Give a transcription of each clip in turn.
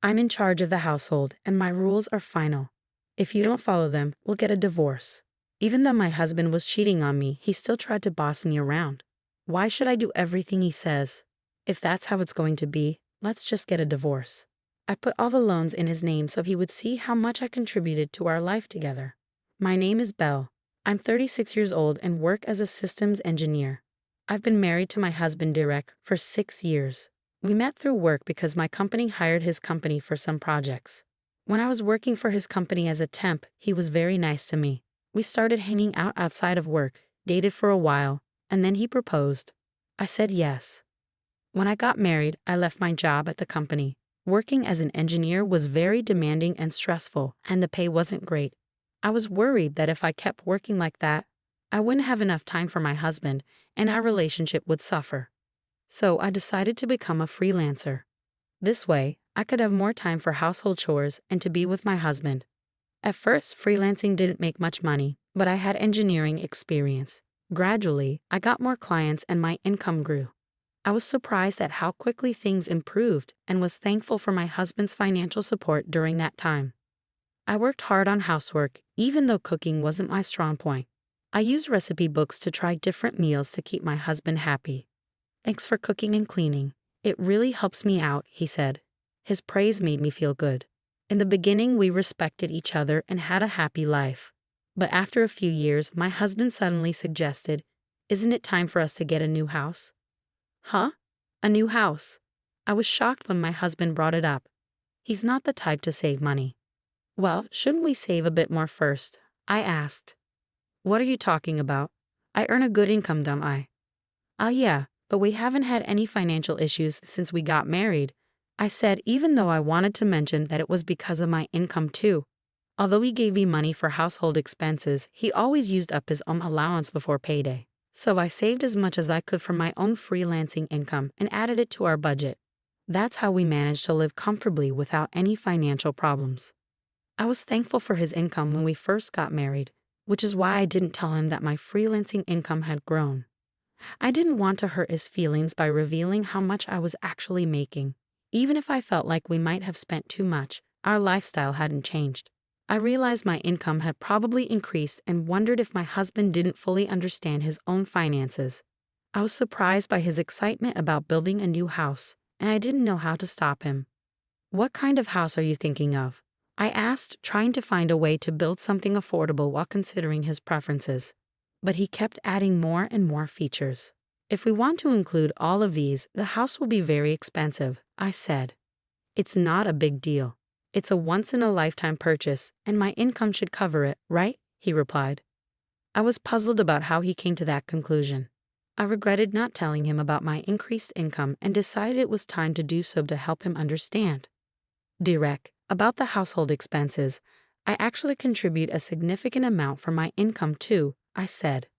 I'm in charge of the household, and my rules are final. If you don't follow them, we'll get a divorce. Even though my husband was cheating on me, he still tried to boss me around. Why should I do everything he says? If that's how it's going to be, let's just get a divorce. I put all the loans in his name so he would see how much I contributed to our life together. My name is Belle. I'm 36 years old and work as a systems engineer. I've been married to my husband Derek for 6 years. We met through work because my company hired his company for some projects. When I was working for his company as a temp, he was very nice to me. We started hanging out outside of work, dated for a while, and then he proposed. I said yes. When I got married, I left my job at the company. Working as an engineer was very demanding and stressful, and the pay wasn't great. I was worried that if I kept working like that, I wouldn't have enough time for my husband, and our relationship would suffer. So I decided to become a freelancer. This way, I could have more time for household chores and to be with my husband. At first, freelancing didn't make much money, but I had engineering experience. Gradually, I got more clients and my income grew. I was surprised at how quickly things improved and was thankful for my husband's financial support during that time. I worked hard on housework, even though cooking wasn't my strong point. I used recipe books to try different meals to keep my husband happy. "Thanks for cooking and cleaning. It really helps me out," he said. His praise made me feel good. In the beginning, we respected each other and had a happy life. But after a few years, my husband suddenly suggested, "Isn't it time for us to get a new house?" Huh? A new house? I was shocked when my husband brought it up. He's not the type to save money. "Well, shouldn't we save a bit more first?" I asked. "What are you talking about? I earn a good income, don't I?" Yeah, but we haven't had any financial issues since we got married," I said, even though I wanted to mention that it was because of my income too. Although he gave me money for household expenses, he always used up his own allowance before payday. So I saved as much as I could from my own freelancing income and added it to our budget. That's how we managed to live comfortably without any financial problems. I was thankful for his income when we first got married, which is why I didn't tell him that my freelancing income had grown. I didn't want to hurt his feelings by revealing how much I was actually making. Even if I felt like we might have spent too much, our lifestyle hadn't changed. I realized my income had probably increased and wondered if my husband didn't fully understand his own finances. I was surprised by his excitement about building a new house, and I didn't know how to stop him. "What kind of house are you thinking of?" I asked, trying to find a way to build something affordable while considering his preferences. But he kept adding more and more features. "If we want to include all of these, the house will be very expensive," I said. "It's not a big deal. It's a once-in-a-lifetime purchase, and my income should cover it, right?" he replied. I was puzzled about how he came to that conclusion. I regretted not telling him about my increased income and decided it was time to do so to help him understand. "Direct, about the household expenses, I actually contribute a significant amount from my income too," I said.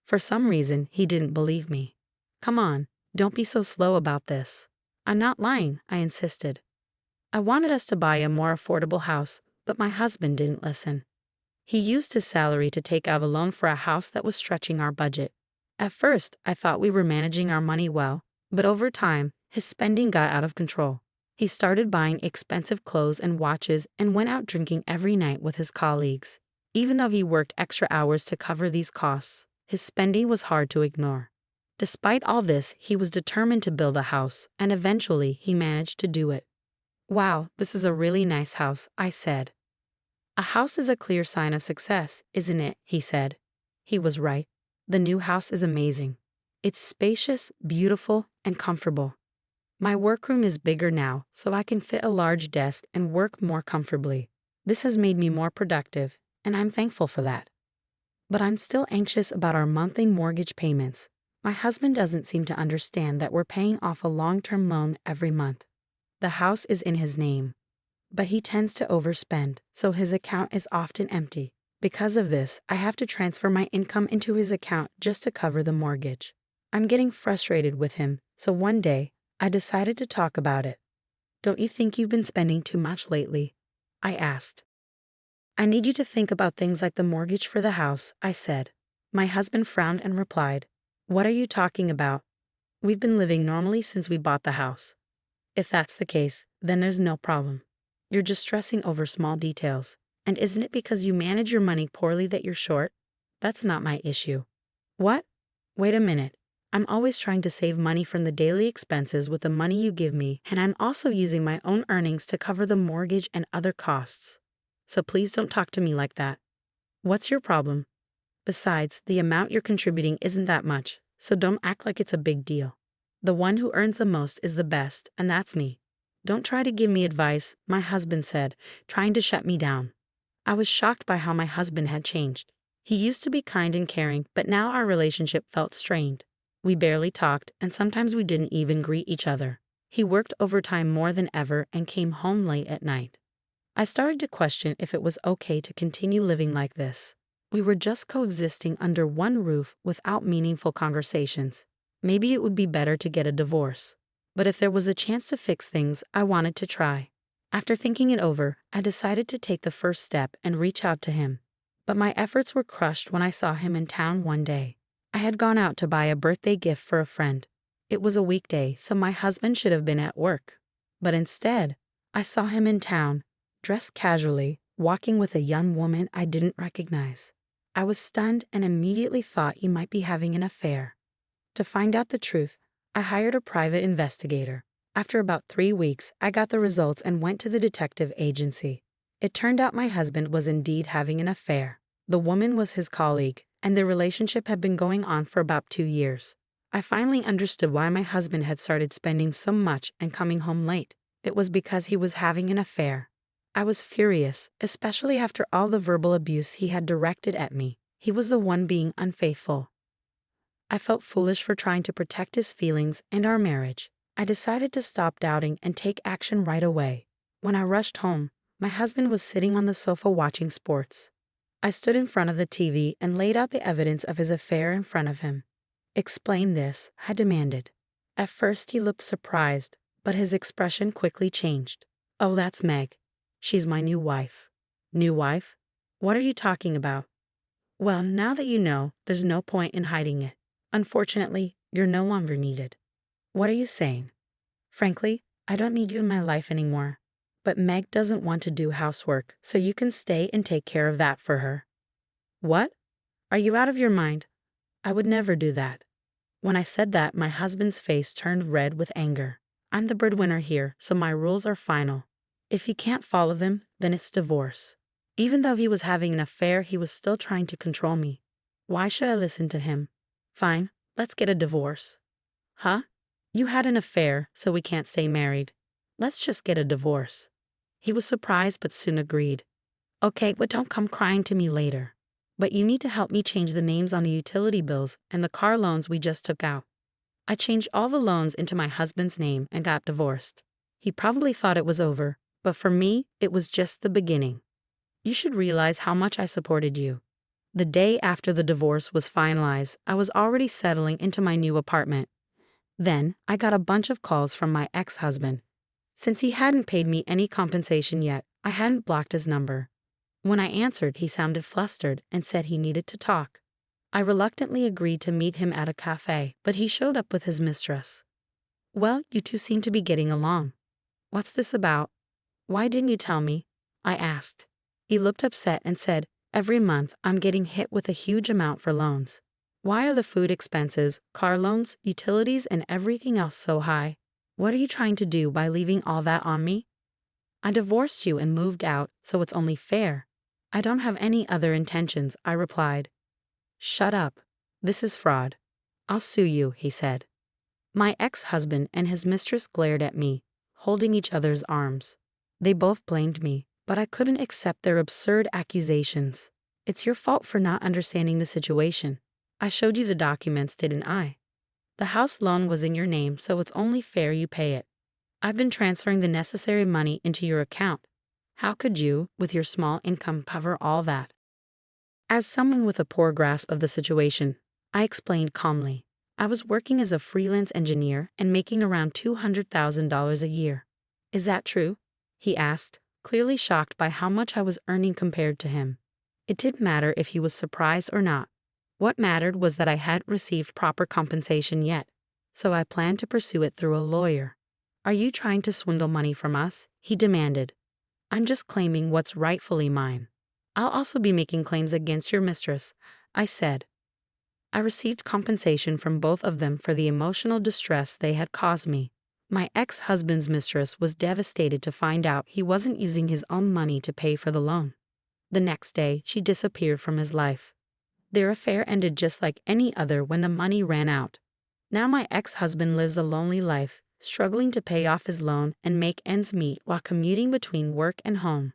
For some reason, he didn't believe me. "Come on, don't be so slow about this." "I'm not lying," I insisted. I wanted us to buy a more affordable house, but my husband didn't listen. He used his salary to take out a loan for a house that was stretching our budget. At first, I thought we were managing our money well, but over time, his spending got out of control. He started buying expensive clothes and watches and went out drinking every night with his colleagues. Even though he worked extra hours to cover these costs, his spending was hard to ignore. Despite all this, he was determined to build a house, and eventually he managed to do it. "Wow, this is a really nice house," I said. "A house is a clear sign of success, isn't it?" he said. He was right. The new house is amazing. It's spacious, beautiful, and comfortable. My workroom is bigger now, so I can fit a large desk and work more comfortably. This has made me more productive, and I'm thankful for that. But I'm still anxious about our monthly mortgage payments. My husband doesn't seem to understand that we're paying off a long-term loan every month. The house is in his name, but he tends to overspend, so his account is often empty. Because of this, I have to transfer my income into his account just to cover the mortgage. I'm getting frustrated with him, so one day, I decided to talk about it. "Don't you think you've been spending too much lately?" I asked. "I need you to think about things like the mortgage for the house," I said. My husband frowned and replied, "What are you talking about? We've been living normally since we bought the house." If that's the case, then there's no problem. You're just stressing over small details. And isn't it because you manage your money poorly that you're short? That's not my issue. What? Wait a minute. I'm always trying to save money from the daily expenses with the money you give me, and I'm also using my own earnings to cover the mortgage and other costs. So please don't talk to me like that. What's your problem? Besides, the amount you're contributing isn't that much, so don't act like it's a big deal. The one who earns the most is the best, and that's me. Don't try to give me advice, my husband said, trying to shut me down. I was shocked by how my husband had changed. He used to be kind and caring, but now our relationship felt strained. We barely talked, and sometimes we didn't even greet each other. He worked overtime more than ever and came home late at night. I started to question if it was okay to continue living like this. We were just coexisting under one roof without meaningful conversations. Maybe it would be better to get a divorce. But if there was a chance to fix things, I wanted to try. After thinking it over, I decided to take the first step and reach out to him. But my efforts were crushed when I saw him in town one day. I had gone out to buy a birthday gift for a friend. It was a weekday, so my husband should have been at work. But instead, I saw him in town, dressed casually, walking with a young woman I didn't recognize. I was stunned and immediately thought he might be having an affair. To find out the truth, I hired a private investigator. After about 3 weeks, I got the results and went to the detective agency. It turned out my husband was indeed having an affair. The woman was his colleague, and their relationship had been going on for about 2 years. I finally understood why my husband had started spending so much and coming home late. It was because he was having an affair. I was furious, especially after all the verbal abuse he had directed at me. He was the one being unfaithful. I felt foolish for trying to protect his feelings and our marriage. I decided to stop doubting and take action right away. When I rushed home, my husband was sitting on the sofa watching sports. I stood in front of the TV and laid out the evidence of his affair in front of him. "Explain this," I demanded. At first he looked surprised, but his expression quickly changed. "Oh, that's Meg. She's my new wife." "New wife? What are you talking about?" "Well, now that you know, there's no point in hiding it. Unfortunately, you're no longer needed." "What are you saying?" "Frankly, I don't need you in my life anymore. But Meg doesn't want to do housework, so you can stay and take care of that for her." "What? Are you out of your mind? I would never do that." When I said that, my husband's face turned red with anger. "I'm the breadwinner here, so my rules are final. If he can't follow them, then it's divorce." Even though he was having an affair, he was still trying to control me. Why should I listen to him? "Fine, let's get a divorce." "Huh? You had an affair, so we can't stay married. Let's just get a divorce." He was surprised but soon agreed. "Okay, but don't come crying to me later. But you need to help me change the names on the utility bills and the car loans we just took out." I changed all the loans into my husband's name and got divorced. He probably thought it was over, but for me, it was just the beginning. You should realize how much I supported you. The day after the divorce was finalized, I was already settling into my new apartment. Then, I got a bunch of calls from my ex-husband. Since he hadn't paid me any compensation yet, I hadn't blocked his number. When I answered, he sounded flustered and said he needed to talk. I reluctantly agreed to meet him at a cafe, but he showed up with his mistress. "Well, you two seem to be getting along. What's this about? Why didn't you tell me?" I asked. He looked upset and said, "Every month I'm getting hit with a huge amount for loans. Why are the food expenses, car loans, utilities, and everything else so high? What are you trying to do by leaving all that on me?" "I divorced you and moved out, so it's only fair." "I don't have any other intentions," I replied. "Shut up. This is fraud. I'll sue you," he said. My ex-husband and his mistress glared at me, holding each other's arms. They both blamed me, but I couldn't accept their absurd accusations. "It's your fault for not understanding the situation. I showed you the documents, didn't I? The house loan was in your name, so it's only fair you pay it. I've been transferring the necessary money into your account. How could you, with your small income, cover all that?" As someone with a poor grasp of the situation, I explained calmly. I was working as a freelance engineer and making around $200,000 a year. "Is that true?" he asked, clearly shocked by how much I was earning compared to him. It didn't matter if he was surprised or not. What mattered was that I hadn't received proper compensation yet, so I planned to pursue it through a lawyer. Are you trying to swindle money from us? He demanded. I'm just claiming what's rightfully mine. I'll also be making claims against your mistress, I said. I received compensation from both of them for the emotional distress they had caused me. My ex-husband's mistress was devastated to find out he wasn't using his own money to pay for the loan. The next day, she disappeared from his life. Their affair ended just like any other when the money ran out. Now my ex-husband lives a lonely life, struggling to pay off his loan and make ends meet while commuting between work and home.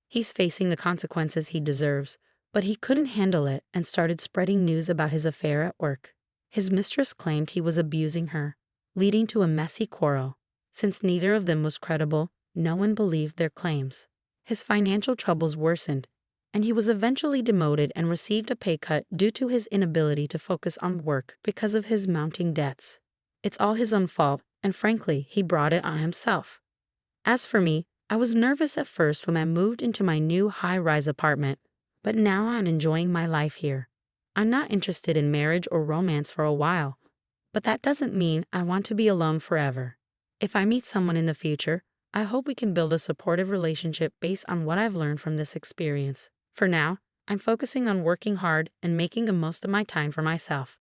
He's facing the consequences he deserves, but he couldn't handle it and started spreading news about his affair at work. His mistress claimed he was abusing her, leading to a messy quarrel. Since neither of them was credible, no one believed their claims. His financial troubles worsened, and he was eventually demoted and received a pay cut due to his inability to focus on work because of his mounting debts. It's all his own fault, and frankly, he brought it on himself. As for me, I was nervous at first when I moved into my new high-rise apartment, but now I'm enjoying my life here. I'm not interested in marriage or romance for a while, but that doesn't mean I want to be alone forever. If I meet someone in the future, I hope we can build a supportive relationship based on what I've learned from this experience. For now, I'm focusing on working hard and making the most of my time for myself.